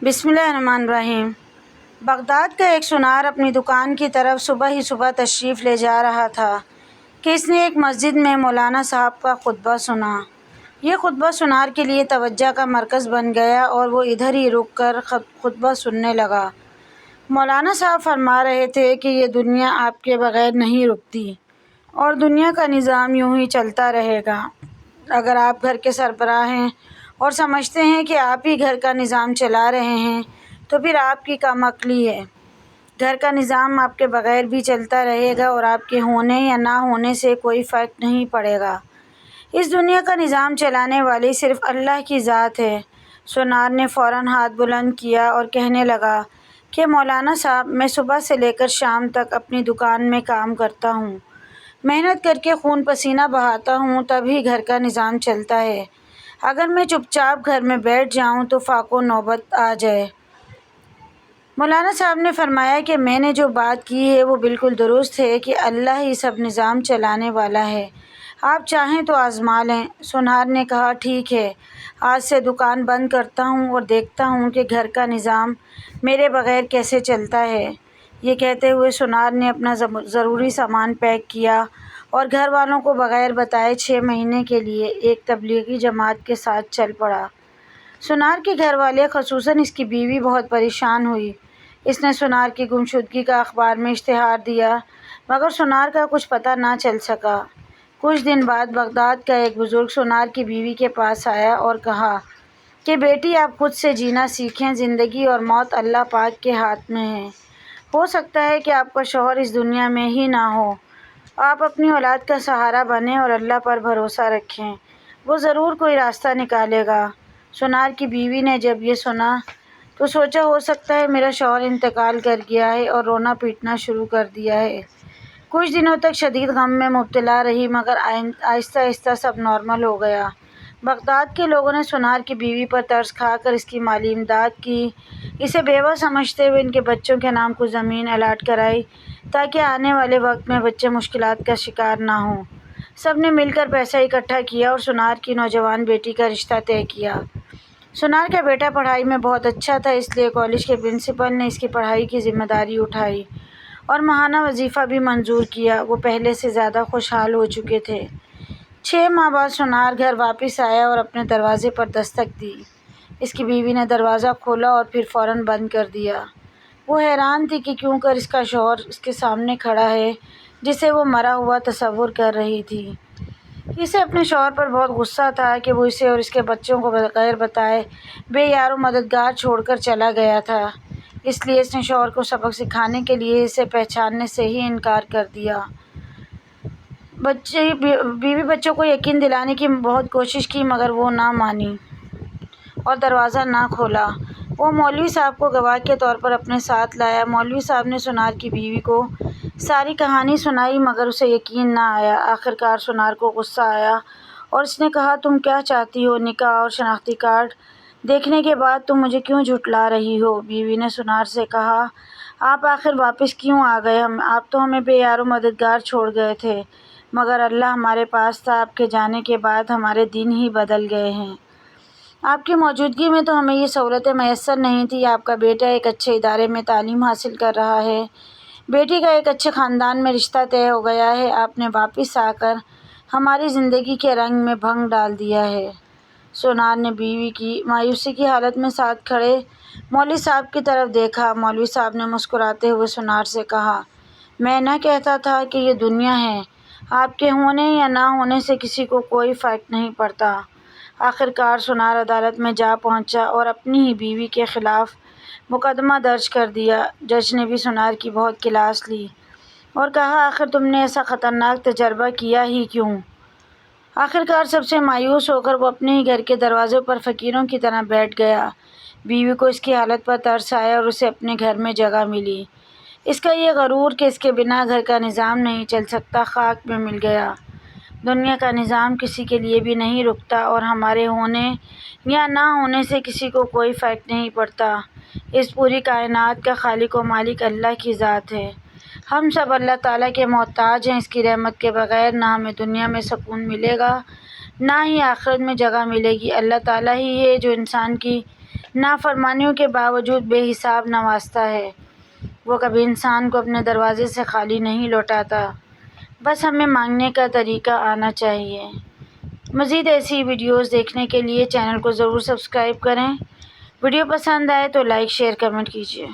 بسم اللہ الرحمن الرحیم۔ بغداد کا ایک سونار اپنی دکان کی طرف صبح تشریف لے جا رہا تھا کہ اس نے ایک مسجد میں مولانا صاحب کا خطبہ سنا۔ یہ خطبہ سونار کے لیے توجہ کا مرکز بن گیا اور وہ ادھر ہی رک کر خطبہ سننے لگا۔ مولانا صاحب فرما رہے تھے کہ یہ دنیا آپ کے بغیر نہیں رکتی اور دنیا کا نظام یوں ہی چلتا رہے گا۔ اگر آپ گھر کے سربراہ ہیں اور سمجھتے ہیں کہ آپ ہی گھر کا نظام چلا رہے ہیں تو پھر آپ کی کم عقلی ہے۔ گھر کا نظام آپ کے بغیر بھی چلتا رہے گا اور آپ کے ہونے یا نہ ہونے سے کوئی فرق نہیں پڑے گا۔ اس دنیا کا نظام چلانے والی صرف اللہ کی ذات ہے۔ سونار نے فوراً ہاتھ بلند کیا اور کہنے لگا کہ مولانا صاحب، میں صبح سے لے کر شام تک اپنی دکان میں کام کرتا ہوں، محنت کر کے خون پسینہ بہاتا ہوں، تبھی گھر کا نظام چلتا ہے۔ اگر میں چپ چاپ گھر میں بیٹھ جاؤں تو فاقو نوبت آ جائے۔ مولانا صاحب نے فرمایا کہ میں نے جو بات کی ہے وہ بالکل درست ہے کہ اللہ ہی سب نظام چلانے والا ہے، آپ چاہیں تو آزما لیں۔ سونار نے کہا، ٹھیک ہے، آج سے دکان بند کرتا ہوں اور دیکھتا ہوں کہ گھر کا نظام میرے بغیر کیسے چلتا ہے۔ یہ کہتے ہوئے سونار نے اپنا ضروری سامان پیک کیا اور گھر والوں کو بغیر بتائے 6 مہینے کے لیے ایک تبلیغی جماعت کے ساتھ چل پڑا۔ سونار کے گھر والے، خصوصاً اس کی بیوی، بہت پریشان ہوئی۔ اس نے سونار کی گمشدگی کا اخبار میں اشتہار دیا، مگر سونار کا کچھ پتہ نہ چل سکا۔ کچھ دن بعد بغداد کا ایک بزرگ سونار کی بیوی کے پاس آیا اور کہا کہ بیٹی، آپ خود سے جینا سیکھیں، زندگی اور موت اللہ پاک کے ہاتھ میں ہے۔ ہو سکتا ہے کہ آپ کا شوہر اس دنیا میں ہی نہ ہو، آپ اپنی اولاد کا سہارا بنیں اور اللہ پر بھروسہ رکھیں، وہ ضرور کوئی راستہ نکالے گا۔ سونار کی بیوی نے جب یہ سنا تو سوچا، ہو سکتا ہے میرا شوہر انتقال کر گیا ہے، اور رونا پیٹنا شروع کر دیا ہے۔ کچھ دنوں تک شدید غم میں مبتلا رہی، مگر آہستہ آہستہ سب نارمل ہو گیا۔ بغداد کے لوگوں نے سونار کی بیوی پر ترس کھا کر اس کی مالی امداد کی، اسے بیوہ سمجھتے ہوئے ان کے بچوں کے نام کچھ زمین الاٹ کرائی تاکہ آنے والے وقت میں بچے مشکلات کا شکار نہ ہوں۔ سب نے مل کر پیسہ اکٹھا کیا اور سونار کی نوجوان بیٹی کا رشتہ طے کیا۔ سونار کا بیٹا پڑھائی میں بہت اچھا تھا، اس لیے کالج کے پرنسپل نے اس کی پڑھائی کی ذمہ داری اٹھائی اور ماہانہ وظیفہ بھی منظور کیا۔ وہ پہلے سے زیادہ خوشحال ہو چکے تھے۔ 6 ماہ بعد سونار گھر واپس آیا اور اپنے دروازے پر دستک دی۔ اس کی بیوی نے دروازہ کھولا اور پھر فوراً بند کر دیا۔ وہ حیران تھی کہ کیوں کر اس کا شوہر اس کے سامنے کھڑا ہے جسے وہ مرا ہوا تصور کر رہی تھی۔ اسے اپنے شوہر پر بہت غصہ تھا کہ وہ اسے اور اس کے بچوں کو بغیر بتائے بے یار و مددگار چھوڑ کر چلا گیا تھا، اس لیے اس نے شوہر کو سبق سکھانے کے لیے اسے پہچاننے سے ہی انکار کر دیا۔ بیوی بچوں کو یقین دلانے کی بہت کوشش کی، مگر وہ نہ مانی اور دروازہ نہ کھولا۔ وہ مولوی صاحب کو گواہ کے طور پر اپنے ساتھ لایا۔ مولوی صاحب نے سونار کی بیوی کو ساری کہانی سنائی، مگر اسے یقین نہ آیا۔ آخرکار سونار کو غصہ آیا اور اس نے کہا، تم کیا چاہتی ہو؟ نکاح اور شناختی کارڈ دیکھنے کے بعد تم مجھے کیوں جھٹلا رہی ہو؟ بیوی نے سونار سے کہا، آپ آخر واپس کیوں آ گئے؟ آپ تو ہمیں بے یار و مددگار چھوڑ گئے تھے، مگر اللہ ہمارے پاس تھا۔ آپ کے جانے کے بعد ہمارے دن ہی بدل گئے ہیں۔ آپ کی موجودگی میں تو ہمیں یہ سہولتیں میسر نہیں تھیں۔ آپ کا بیٹا ایک اچھے ادارے میں تعلیم حاصل کر رہا ہے، بیٹی کا ایک اچھے خاندان میں رشتہ طے ہو گیا ہے۔ آپ نے واپس آ کر ہماری زندگی کے رنگ میں بھنگ ڈال دیا ہے۔ سونار نے بیوی کی مایوسی کی حالت میں ساتھ کھڑے مولوی صاحب کی طرف دیکھا۔ مولوی صاحب نے مسکراتے ہوئے سونار سے کہا، میں نہ کہتا تھا کہ یہ دنیا ہے، آپ کے ہونے یا نہ ہونے سے کسی کو کوئی فرق نہیں پڑتا۔ آخرکار سونار عدالت میں جا پہنچا اور اپنی ہی بیوی کے خلاف مقدمہ درج کر دیا۔ جج نے بھی سونار کی بہت کلاس لی اور کہا، آخر تم نے ایسا خطرناک تجربہ کیا ہی کیوں؟ آخرکار سب سے مایوس ہو کر وہ اپنے ہی گھر کے دروازے پر فقیروں کی طرح بیٹھ گیا۔ بیوی کو اس کی حالت پر ترس آیا اور اسے اپنے گھر میں جگہ ملی۔ اس کا یہ غرور کہ اس کے بنا گھر کا نظام نہیں چل سکتا خاک میں مل گیا۔ دنیا کا نظام کسی کے لیے بھی نہیں رکتا اور ہمارے ہونے یا نہ ہونے سے کسی کو کوئی فرق نہیں پڑتا۔ اس پوری کائنات کا خالق و مالک اللہ کی ذات ہے۔ ہم سب اللہ تعالیٰ کے محتاج ہیں۔ اس کی رحمت کے بغیر نہ ہمیں دنیا میں سکون ملے گا، نہ ہی آخرت میں جگہ ملے گی۔ اللہ تعالیٰ ہی ہے جو انسان کی نافرمانیوں کے باوجود بے حساب نوازتا ہے۔ وہ کبھی انسان کو اپنے دروازے سے خالی نہیں لوٹاتا، بس ہمیں مانگنے کا طریقہ آنا چاہیے۔ مزید ایسی ویڈیوز دیکھنے کے لیے چینل کو ضرور سبسکرائب کریں۔ ویڈیو پسند آئے تو لائک، شیئر، کمنٹ کیجیے۔